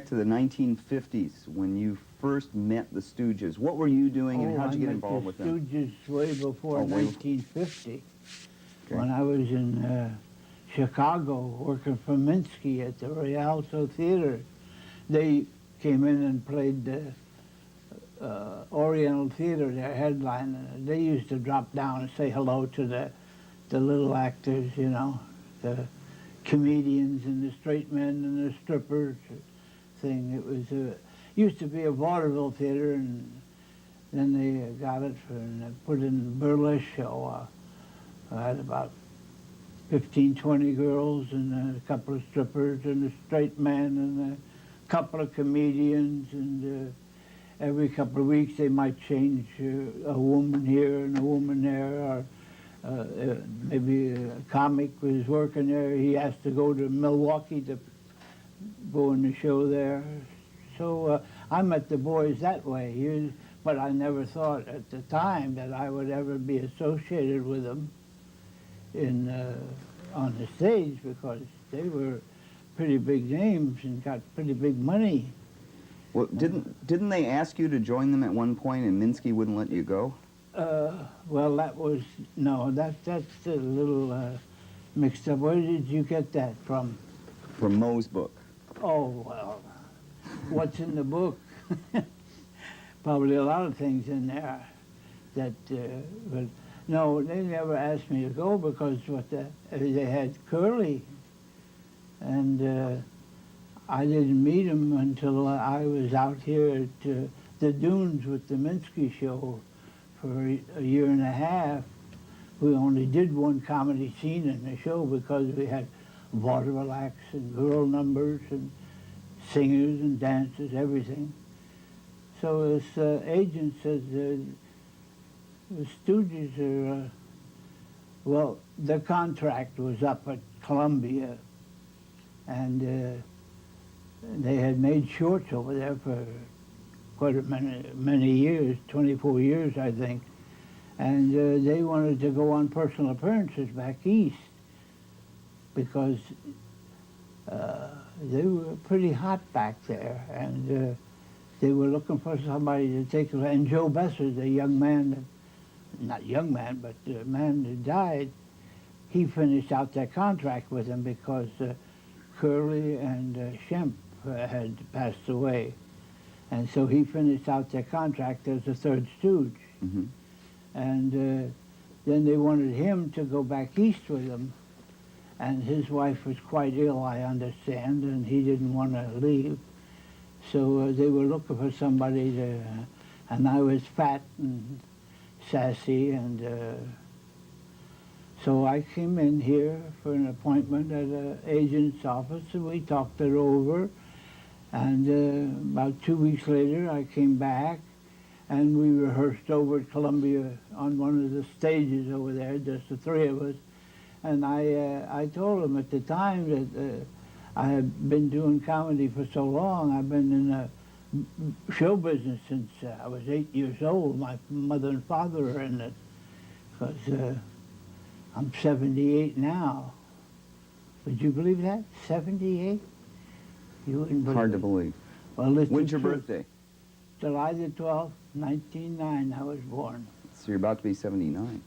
back to the 1950s when you first met the Stooges. What were you doing and how'd you get involved with them? I met the Stooges way before 1950. Okay. When I was in Chicago working for Minsky at the Rialto Theater. They came in and played the Oriental Theater, their headline. They used to drop down and say hello to the little actors, you know, the comedians and the straight men and the strippers thing. It was used to be a vaudeville theater, and then they got it and put in a burlesque show. I had about 15, 20 girls and a couple of strippers and a straight man and a couple of comedians, and every couple of weeks they might change a woman here and a woman there, or maybe a comic was working there. He has to go to Milwaukee to go in the show there. So I met the boys that way, but I never thought at the time that I would ever be associated with them on the stage, because they were pretty big names and got pretty big money. Well, didn't they ask you to join them at one point and Minsky wouldn't let you go? Well, that's a little mixed up. Where did you get that from? From Moe's book. Oh, well, what's in the book? Probably a lot of things in there that, but no, they never asked me to go because they had Curly, and I didn't meet him until I was out here at the Dunes with the Minsky show for a year and a half. We only did one comedy scene in the show because we had vaudeville acts and girl numbers and singers and dancers, everything. So this agent says, the Stooges are, well, the contract was up at Columbia, and they had made shorts over there for quite many years, 24 years, I think, and they wanted to go on personal appearances back east because they were pretty hot back there, and they were looking for somebody to take it. And Joe Besser, the young man, not young man, but the man that died, he finished out that contract with him because Curly and Shemp had passed away. And so he finished out their contract as a third stooge. Mm-hmm. And then they wanted him to go back east with them. And his wife was quite ill, I understand, and he didn't want to leave. So they were looking for somebody to, and I was fat and sassy, and so I came in here for an appointment at an agent's office, and we talked it over. And about 2 weeks later, I came back, and we rehearsed over at Columbia on one of the stages over there, just the three of us. And I told him at the time that I had been doing comedy for so long. I've been in the show business since I was 8 years old. My mother and father are in it, because I'm 78 now. Would you believe that? 78? You wouldn't believe Hard to it. believe. Well, when's your birthday? July the 12th, 1909, I was born. So you're about to be 79.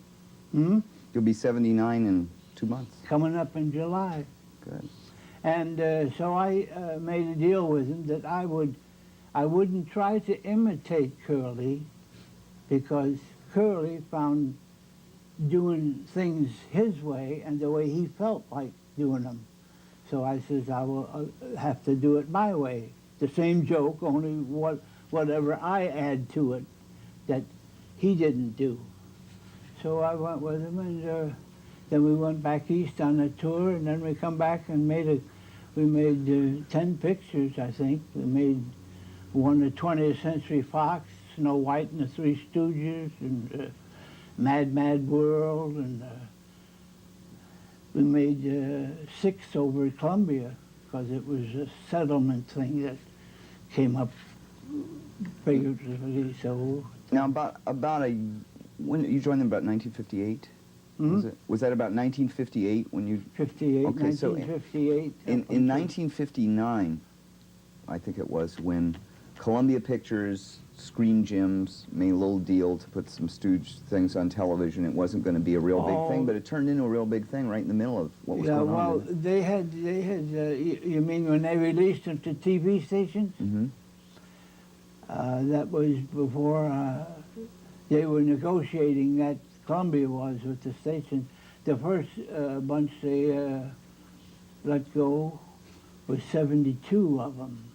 Hmm? You'll be 79 in 2 months. Coming up in July. Good. And so I made a deal with him that I wouldn't try to imitate Curly, because Curly found doing things his way and the way he felt like doing them. So I says, I will have to do it my way. The same joke, only whatever I add to it that he didn't do. So I went with him, and then we went back east on a tour, and then we come back and we made 10 pictures, I think. We made one at 20th Century Fox, Snow White and the Three Stooges, and Mad, Mad World, and we made 6 over at Columbia, because it was a settlement thing that came up figuratively. So now when you joined them, about 1958? Mm-hmm. Was that about 1958 when you? 58, Okay, 1958. So in 1959, I think it was, when Columbia Pictures, Screen Gems made a little deal to put some Stooge things on television. It wasn't going to be a real big thing, but it turned into a real big thing right in the middle of what was going on. Well, they had, you mean when they released them to TV stations? Mm-hmm. That was before they were negotiating, that Columbia was with the station. The first bunch they let go was 72 of them.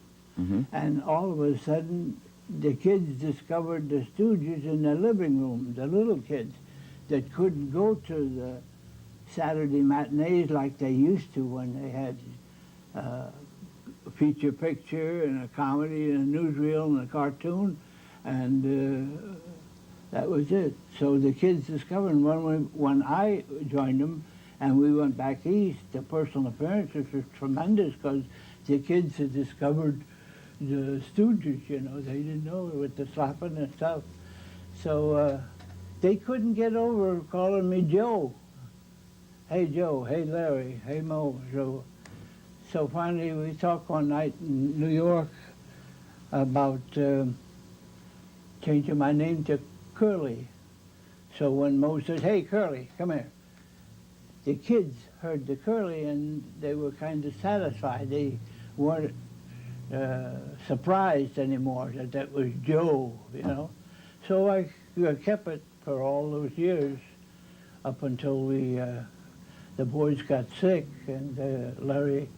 Mm-hmm. And all of a sudden, the kids discovered the Stooges in their living room, the little kids that couldn't go to the Saturday matinees like they used to when they had a feature picture and a comedy and a newsreel and a cartoon, and that was it. So the kids discovered, and when I joined them and we went back east, the personal appearances were tremendous because the kids had discovered the Stooges, you know. They didn't know with the slapping and stuff. So they couldn't get over calling me Joe. Hey Joe, hey Larry, hey Mo. So finally we talked one night in New York about changing my name to Curly. So when Mo said, hey Curly, come here, the kids heard the Curly and they were kind of satisfied. They weren't surprised anymore that that was Joe, you know. So I kept it for all those years up until the boys got sick and Larry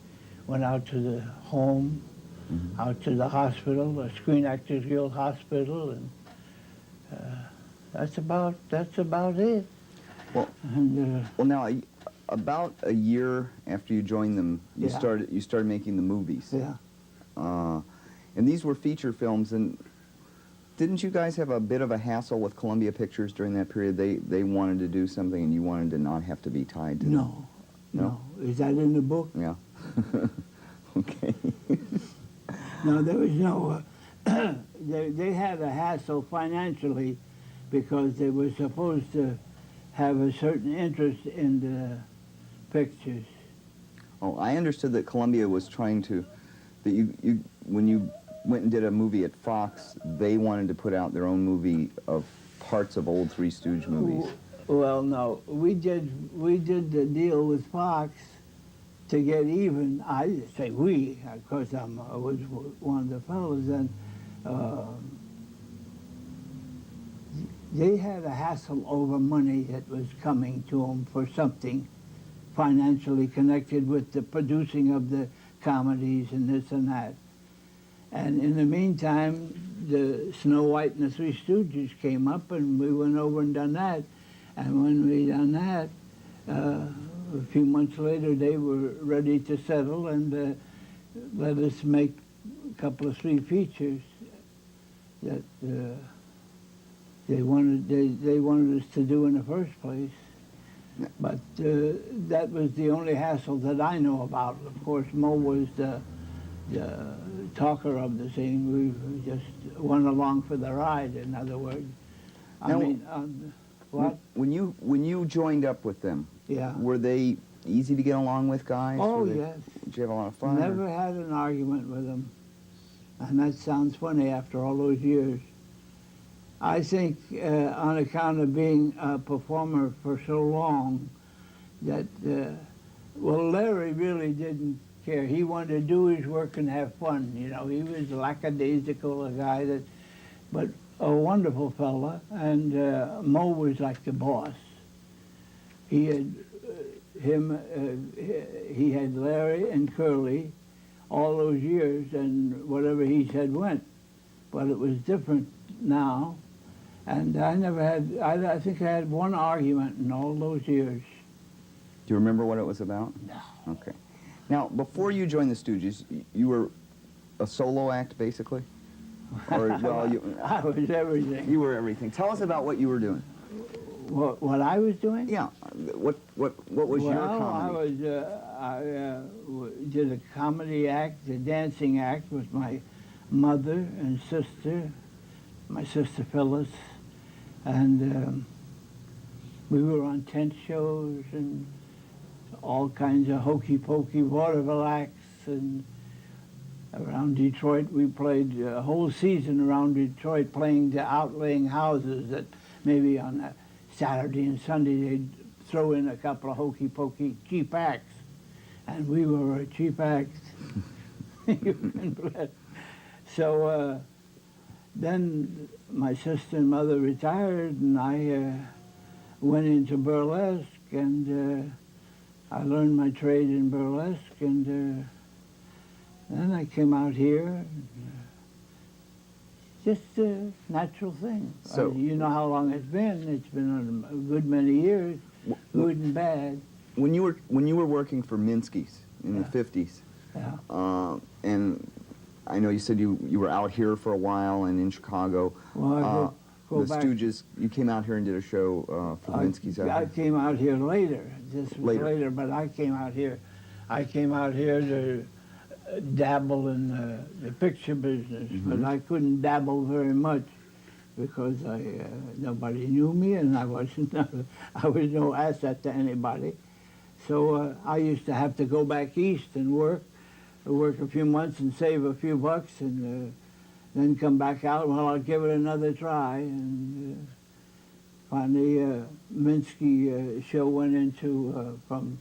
went out to the home, Mm-hmm. out to the hospital, the Screen Actors Guild Hospital, and that's about it. Well, And, well, now about a year after you joined them, you Yeah. started making the movies. yeah. And these were feature films. And didn't you guys have a bit of a hassle with Columbia Pictures during that period? They wanted to do something, and you wanted to not have to be tied to them. No. No? Is that in the book? Yeah. Okay. No, there was no, they had a hassle financially because they were supposed to have a certain interest in the pictures. Oh, I understood that Columbia was trying to, that you when you went and did a movie at Fox, they wanted to put out their own movie of parts of old Three Stooge movies. Well, no, we did the deal with Fox to get even. I say we, of course I was one of the fellows, and they had a hassle over money that was coming to them for something financially connected with the producing of the comedies and this and that. And in the meantime, the Snow White and the Three Stooges came up, and we went over and done that. And when we done that, a few months later, they were ready to settle and let us make a couple of three features that they wanted us to do in the first place. But that was the only hassle that I know about. Of course, Mo was the talker of the scene. We just went along for the ride, in other words. Now, What? When you joined up with them, Yeah. were they easy to get along with, guys? Oh, Were they- yes. Did you have a lot of fun? Never had an argument with them. And that sounds funny after all those years. I think on account of being a performer for so long that, well, Larry really didn't care. He wanted to do his work and have fun. You know, he was lackadaisical, a guy that, but a wonderful fella. And Mo was like the boss. He had he had Larry and Curly all those years, and whatever he said went. But it was different now. And I never had, I think I had one argument in all those years. Do you remember what it was about? No. Okay. Now, before you joined the Stooges, you were a solo act, basically? Or, well, I was everything. you were everything. Tell us about what you were doing. What I was doing? Yeah. What was your comedy? I did a comedy act, a dancing act with my mother and sister, my sister Phyllis, and we were on tent shows and all kinds of hokey-pokey vaudeville acts, and Around Detroit, we played a whole season around Detroit, playing the outlaying houses that maybe on a Saturday and Sunday they'd throw in a couple of hokey pokey cheap acts, and we were a cheap act. You can bet. So then my sister and mother retired, and I went into burlesque, and I learned my trade in burlesque, and then I came out here. Just a natural thing. So, you know how long it's been. It's been a good many years, good and bad. When you were working for Minsky's in the 50s, Yeah. and I know you said you were out here for a while and in Chicago. Well, I could go the back. Stooges, you came out here and did a show for Minsky's. I came out here later. This was later, but I came out here. I came out here to dabble in the picture business, but I couldn't dabble very much because nobody knew me, and I was no asset to anybody. So I used to have to go back east and work a few months and save a few bucks, and then come back out. Well, I'll give it another try, and finally Minsky show went into from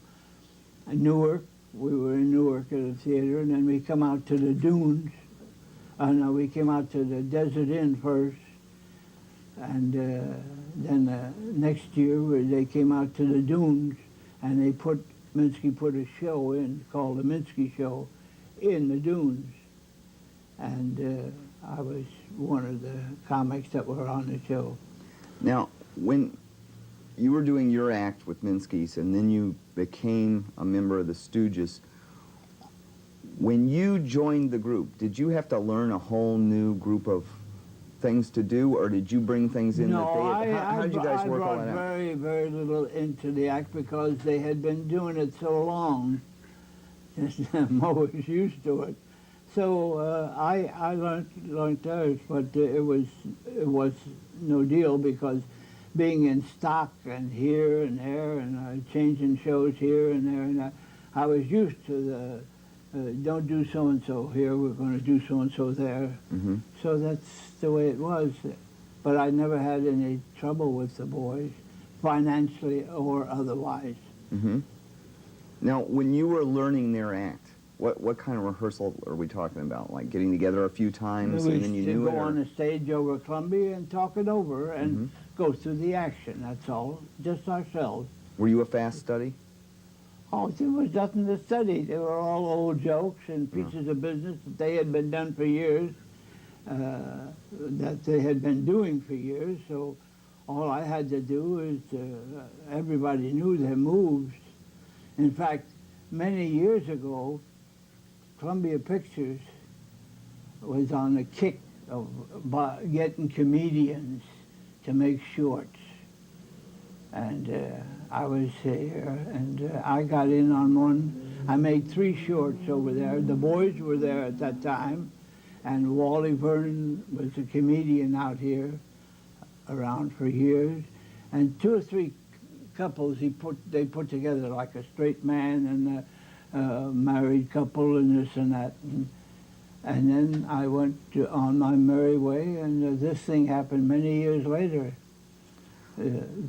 Newark. We were in Newark at a theater, and then we come out to the dunes. No, we came out to the Desert Inn first, and then next year they came out to the dunes, and Minsky put a show in called the Minsky Show in the dunes, and I was one of the comics that were on the show. Now, when you were doing your act with Minsky's, and then you became a member of the Stooges, when you joined the group, did you have to learn a whole new group of things to do, or did you bring things in No, that they had? How did you guys work all I that brought out? very, very little into the act because they had been doing it so long. I'm always used to it. So I learned theirs, but it was no deal because being in stock and here and there and changing shows here and there, and I was used to the don't do so and so here. We're going to do so and so there. Mm-hmm. So that's the way it was. But I never had any trouble with the boys, financially or otherwise. Mm-hmm. Now, when you were learning their act, what kind of rehearsal are we talking about? Like getting together a few times and then you knew go it? Or? on the stage over Columbia and talk it over and go through the action. That's all, just ourselves. Were you a fast study? Oh, there was nothing to study. They were all old jokes and pieces of business that they had been done for years, that they had been doing for years. So all I had to do is, everybody knew their moves. In fact, many years ago, Columbia Pictures was on the kick of getting comedians to make shorts. And I was here, and I got in on one. I made 3 shorts over there. The boys were there at that time, and Wally Vernon was a comedian out here, around for years. And 2 or 3 couples they put together, like a straight man and a married couple and this and that. And then I went on my merry way, and this thing happened many years later.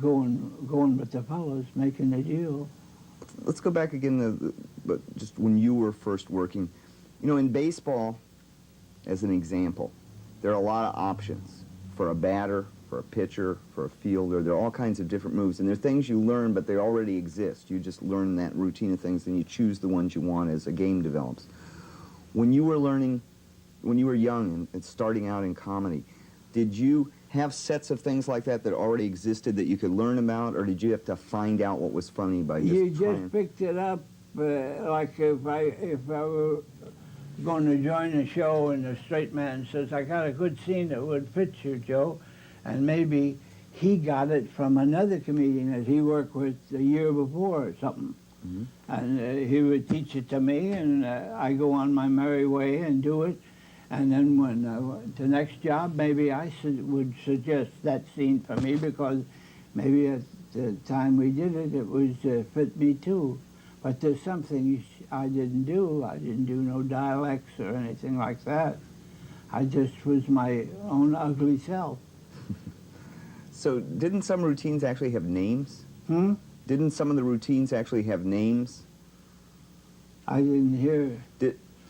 Going with the fellows, making a deal. Let's go back again, but just when you were first working. You know, in baseball, as an example, there are a lot of options for a batter, for a pitcher, for a fielder. There are all kinds of different moves, and there are things you learn, but they already exist. You just learn that routine of things, and you choose the ones you want as a game develops. When you were learning, when you were young and starting out in comedy, did you have sets of things like that that already existed that you could learn about, or did you have to find out what was funny by just You trying? just picked it up, like if I were going to join a show and the straight man says, I got a good scene that would fit you, Joe, and maybe he got it from another comedian that he worked with the year before or something. Mm-hmm. And he would teach it to me, and I go on my merry way and do it. And then when the next job, maybe I would suggest that scene for me because maybe at the time we did it, it was fit me too. But there's something I didn't do. I didn't do no dialects or anything like that. I just was my own ugly self. So didn't some routines actually have names? Hmm? Didn't some of the routines actually have names? I didn't hear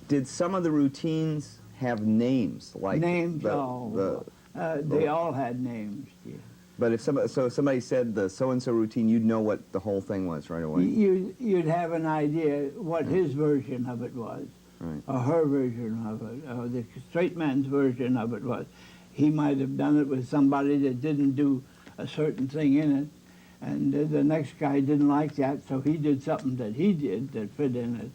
Did some of the routines have names? Like names. they All had names. Yeah. But if somebody said the so-and-so routine, you'd know what the whole thing was right away. You'd have an idea what his version of it was, Right. or her version of it, or the straight man's version of it was. He might have done it with somebody that didn't do a certain thing in it, and the next guy didn't like that, so he did something that he did that fit in it.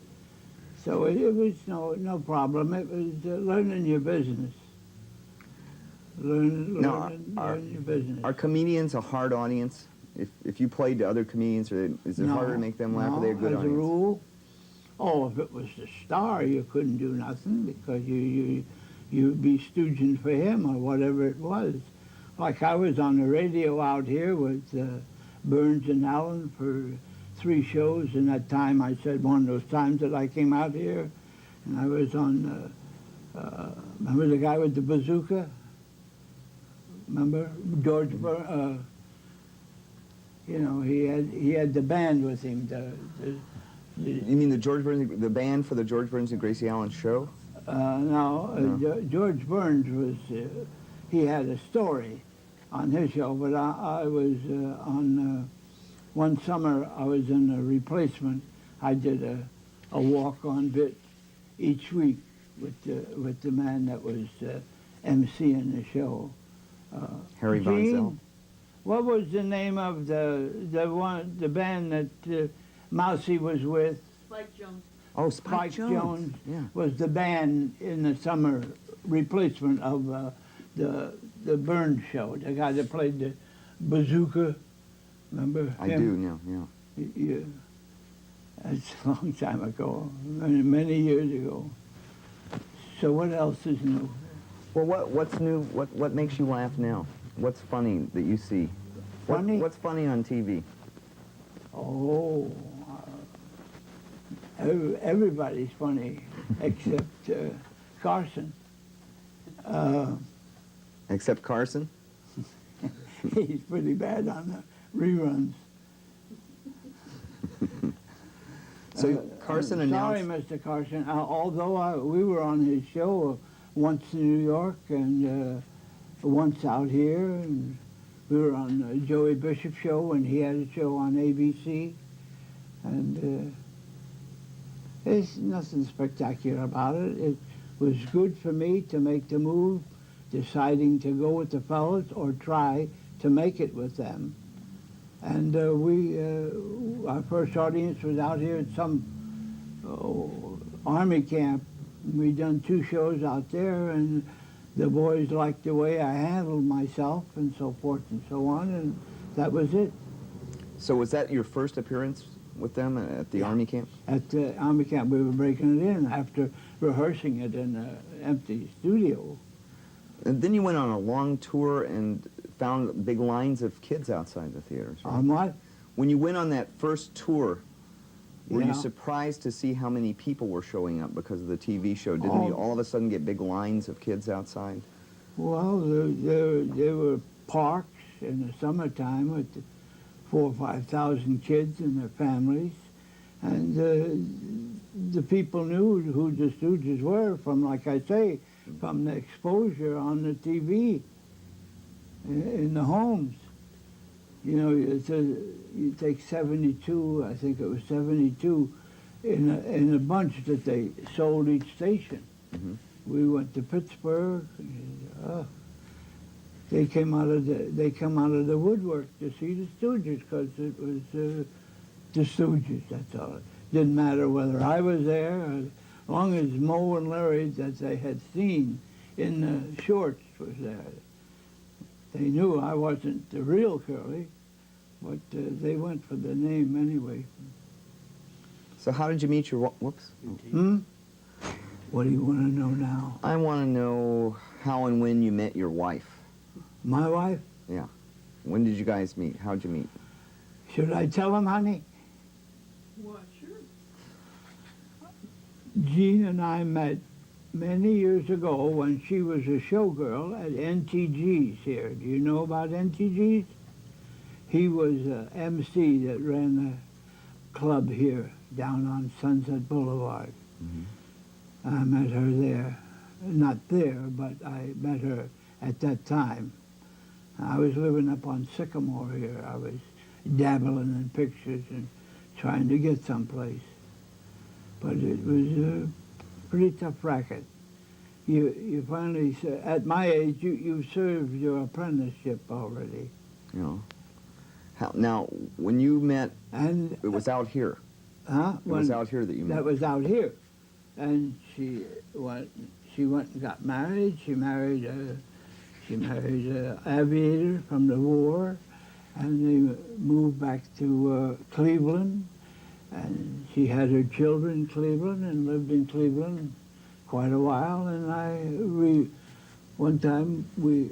So it was no problem. It was learning your business. Learn your business. Are comedians a hard audience? If you played to other comedians, is it harder to make them laugh? Or are they a good as audience? a rule. Oh, if it was the star, you couldn't do nothing because you'd be stooging for him or whatever it was. Like I was on the radio out here with Burns and Allen for 3 shows, and that time I said one of those times that I came out here, and I was on. Remember the guy with the bazooka? Remember George? You know, he had the band with him. You mean the band for the George Burns and Gracie Allen show? No. George Burns was. He had a story on his show, but I was on. One summer I was in a replacement. I did a walk-on bit each week with the man that was emceeing the show. Harry Von Zell. What was the name of the band that Mousy was with? Spike Jones. Oh, Spike Jones. Yeah. Was the band in the summer replacement of the Burns show. The guy that played the bazooka. Remember I him? do now. Yeah. Yeah. That's a long time ago, many years ago. So what else is new? Well, what's new? What makes you laugh now? What's funny that you see? Funny? What's funny on TV? Oh, everybody's funny except Carson. Except Carson? He's pretty bad on the reruns. So Carson announced... Sorry, Mr. Carson. Although we were on his show once in New York and once out here, and we were on Joey Bishop's show, and he had a show on ABC, and there's nothing spectacular about it. It was good for me to make the move, deciding to go with the fellas or try to make it with them. And our first audience was out here at some army camp. We done 2 shows out there, and the boys liked the way I handled myself and so forth and so on, and that was it. So was that your first appearance with them at the army camp? At the army camp, we were breaking it in after rehearsing it in an empty studio. And then you went on a long tour and found big lines of kids outside the theaters, right? On what? When you went on that first tour, were you Yeah. surprised to see how many people were showing up because of the TV show? Didn't you all of a sudden get big lines of kids outside? Well, there were parks in the summertime with 4,000 or 5,000 kids and their families, and the people knew who the Stooges were from, like I say, from the exposure on the TV in the homes. You know, you take 72, I think it was 72, in a bunch that they sold each station. Mm-hmm. We went to Pittsburgh. They come out of the woodwork to see the Stooges because it was the Stooges. That's all. It didn't matter whether I was there, as long as Moe and Larry that they had seen in the shorts was there. They knew I wasn't the real Curly, but they went for the name anyway. So how did you meet your... Whoops. Hmm? What do you want to know now? I want to know how and when you met your wife. My wife? Yeah. When did you guys meet? How'd you meet? Should I tell him, honey? Well, sure. Jean and I met many years ago when she was a showgirl at NTG's here. Do you know about NTG's? He was a MC that ran a club here down on Sunset Boulevard. Mm-hmm. I met her there. Not there, but I met her at that time. I was living up on Sycamore here. I was dabbling in pictures and trying to get someplace. But it was a pretty tough racket. You finally, at my age, you served your apprenticeship already. You know. Now, when you met, And it was out here. huh? It was out here that you met. That was out here, and she went and got married. She married a aviator from the war, and they moved back to Cleveland. And she had her children in Cleveland and lived in Cleveland quite a while. And one time we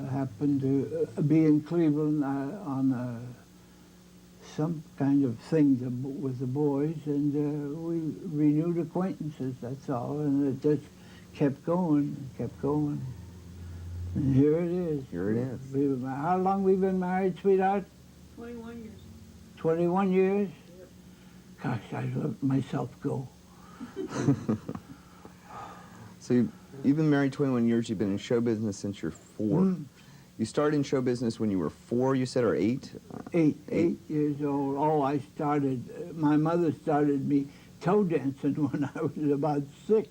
happened to be in Cleveland on some kind of thing with the boys, and we renewed acquaintances, that's all. And it just kept going, kept going. And here it is. Here it is. How long we been married, sweetheart? 21 years. 21 years? Gosh, I let myself go. So you've been married 21 years. You've been in show business since you're 4. Mm. You started in show business when you were 4, you said, or 8? Eight years old. Oh, I started, my mother started me toe dancing when I was about 6.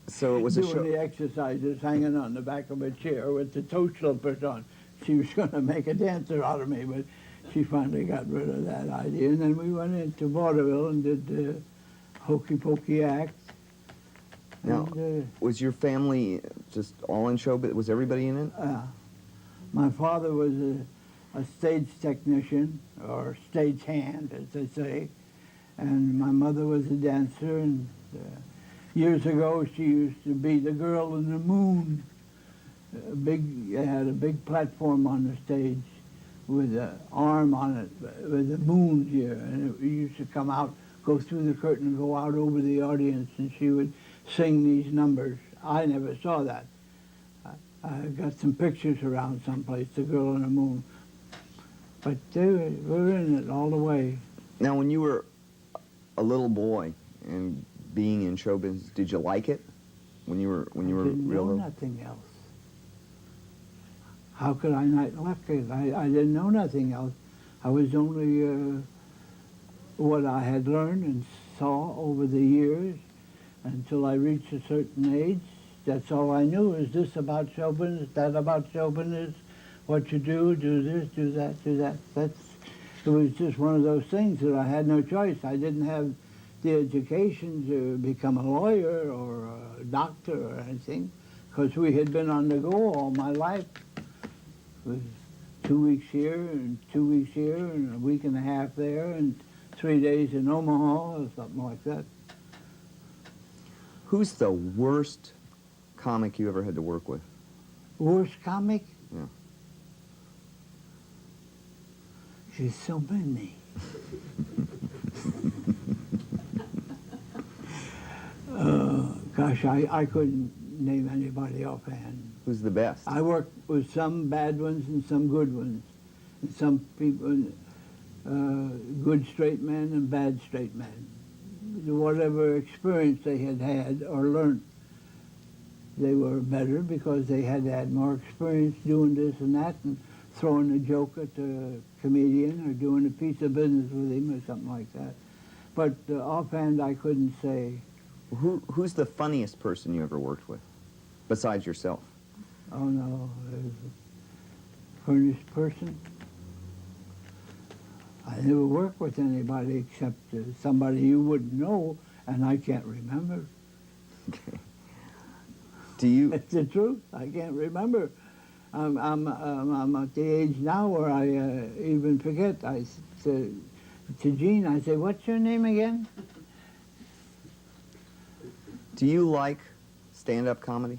So it was a Doing show. the exercises, hanging on the back of a chair with the toe slippers on. She was going to make a dancer out of me, but she finally got rid of that idea. And then we went into vaudeville and did the hokey pokey act. Now, was your family just all in show? Was everybody in it? My father was a stage technician, or stage hand, as they say, and my mother was a dancer. And years ago, she used to be the girl in the moon. They had a big platform on the stage with an arm on it, with a moon here, and it used to come out, go through the curtain, and go out over the audience, and she would sing these numbers. I never saw that. I got some pictures around someplace, the girl in the moon. But we're in it all the way. Now, when you were a little boy and being in show business, did you like it? When you were I didn't real know little? nothing else. How could I not like it? I didn't know nothing else. I was only what I had learned and saw over the years until I reached a certain age. That's all I knew. Is this about show business? That about show business? What you do this, do that, do that. It was just one of those things that I had no choice. I didn't have the education to become a lawyer or a doctor or anything, because we had been on the go all my life. It was 2 weeks here and 2 weeks here and a week and a half there and 3 days in Omaha or something like that. Who's the worst comic you ever had to work with? Worst comic? Yeah. She's so many. Gosh, I couldn't name anybody offhand. Who's the best? I worked with some bad ones and some good ones. And some people, good straight men and bad straight men. Whatever experience they had had or learned, they were better because they had had more experience doing this and that and throwing a joke at the comedian or doing a piece of business with him or something like that. But offhand, I couldn't say. Who's the funniest person you ever worked with, besides yourself? Oh no, there's a furnished person. I never worked with anybody except somebody you wouldn't know, and I can't remember. Okay. Do you? It's the truth. I can't remember. I'm at the age now where I even forget. I said to Jean, I say, "What's your name again?" Do you like stand-up comedy?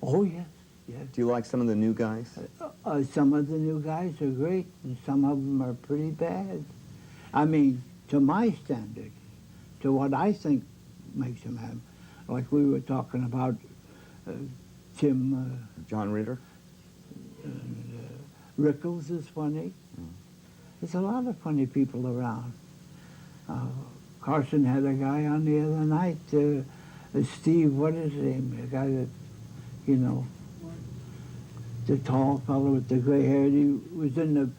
Oh yes, yes. Do you like some of the new guys? Some of the new guys are great, and some of them are pretty bad. I mean, to my standards, to what I think makes them happy. Like we were talking about Tim John Ritter? Rickles is funny. There's a lot of funny people around. Carson had a guy on the other night, Steve, what is his name? The guy that, you know, the tall fellow with the gray hair. He was in the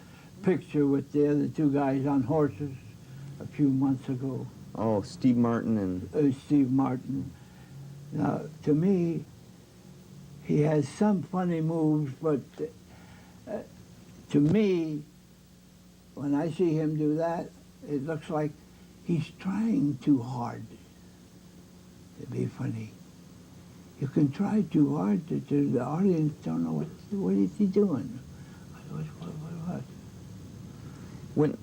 picture with the other two guys on horses a few months ago. Oh, Steve Martin and... Steve Martin. Now, to me, he has some funny moves, but to me, when I see him do that, it looks like he's trying too hard to be funny. You can try too hard to the audience don't know what is he doing. What?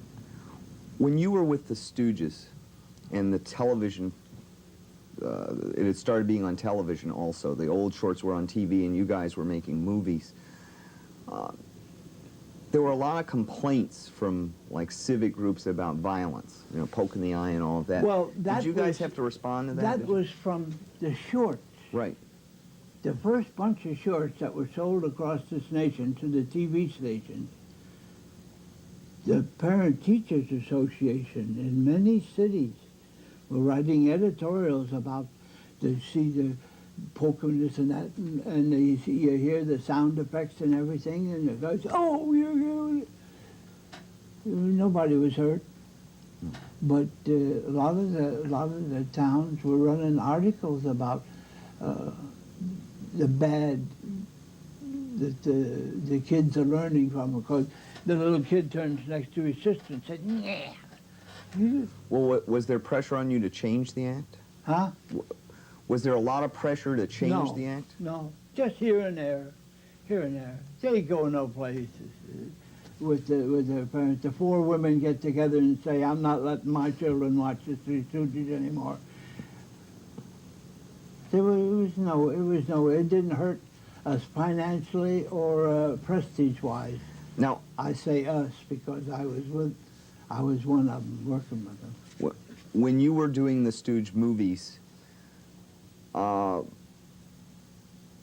When you were with the Stooges and the television, it had started being on television also. The old shorts were on TV and you guys were making movies. There were a lot of complaints from like civic groups about violence, you know, poking the eye and all of that. Well, did you guys have to respond to that? That was from the shorts. Right. The first bunch of shorts that were sold across this nation to the TV stations, the Parent Teachers Association in many cities were writing editorials about the poking this and that, and you hear the sound effects and everything, and the guys, oh, nobody was hurt. But a lot of the towns were running articles about the bad that the kids are learning from, because the little kid turns next to his sister and said, yeah. Well, was there pressure on you to change the act? Huh? Was there a lot of pressure to change the act? No, just here and there, here and there. They go no places with their parents. The four women get together and say, I'm not letting my children watch the Three Stooges anymore. It didn't hurt us financially or prestige-wise. Now, I say us because I was one of them, working with them. When you were doing the Stooge movies,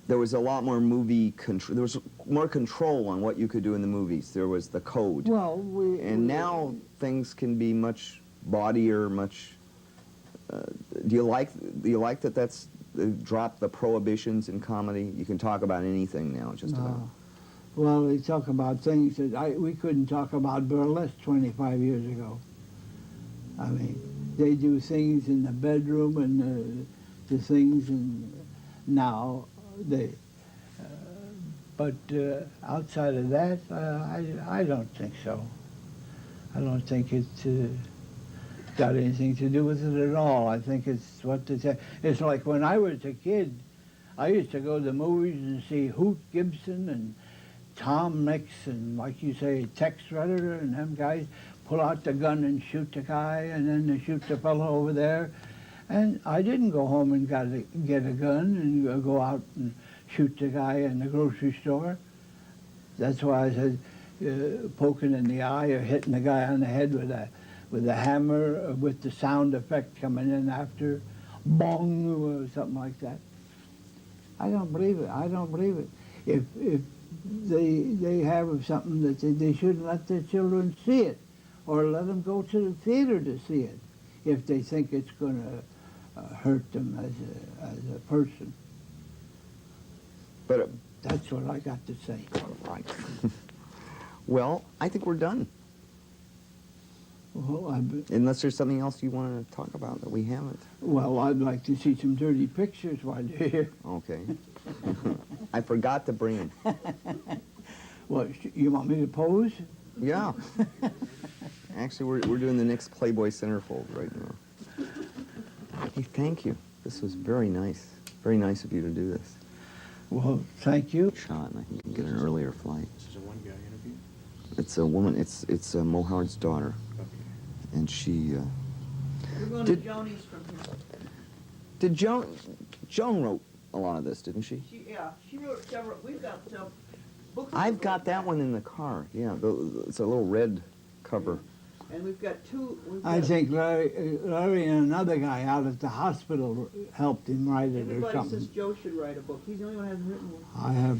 there was a lot more movie control. There was more control on what you could do in the movies. There was the code. Well, now things can be much bawdier, much. Do you like that? That's dropped the prohibitions in comedy. You can talk about anything now, just about. Well, they talk about things that we couldn't talk about burlesque 25 years ago. I mean, they do things in the bedroom and the things, and now they. But outside of that, I don't think so. I don't think it's got anything to do with it at all. I think it's what they say. It's like when I was a kid, I used to go to the movies and see Hoot Gibson and Tom Mix and, like you say, Tex Ritter and them guys pull out the gun and shoot the guy, and then they shoot the fellow over there. And I didn't go home and get a gun and go out and shoot the guy in the grocery store. That's why I said poking in the eye or hitting the guy on the head with a hammer with the sound effect coming in after, bong, or something like that. I don't believe it. I don't believe it. If they have something that they shouldn't let their children see it, or let them go to the theater to see it, if they think it's going to hurt them as a person. But that's what I got to say. Right. Well, I think we're done. Well, unless there's something else you want to talk about that we haven't. Well, I'd like to see some dirty pictures while you're here. Okay. I forgot to bring them. Well, you want me to pose? Yeah. Actually, we're doing the next Playboy centerfold right now. Hey, thank you. This was very nice. Very nice of you to do this. Well, thank you. Shot, and I think you can get an earlier flight. This is a one-guy interview? It's a woman. It's Mo Howard's daughter. Okay. And she... You're going to Joni's from here. Did Joan wrote a lot of this, didn't she? She wrote several. We've got some books. I've got that one in the car. Yeah, it's a little red cover. And we've got two. I think Larry and another guy out at the hospital helped him write it or Everybody something. says Joe should write a book. He's the only one who hasn't written one. I have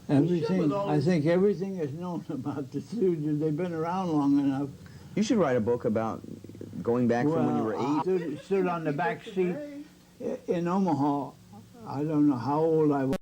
everything. with all I his- think everything is known about the Stooges. They've been around long enough. You should write a book about going back from when you were I 8. stood on the back seat Today. in Omaha. I don't know how old I was.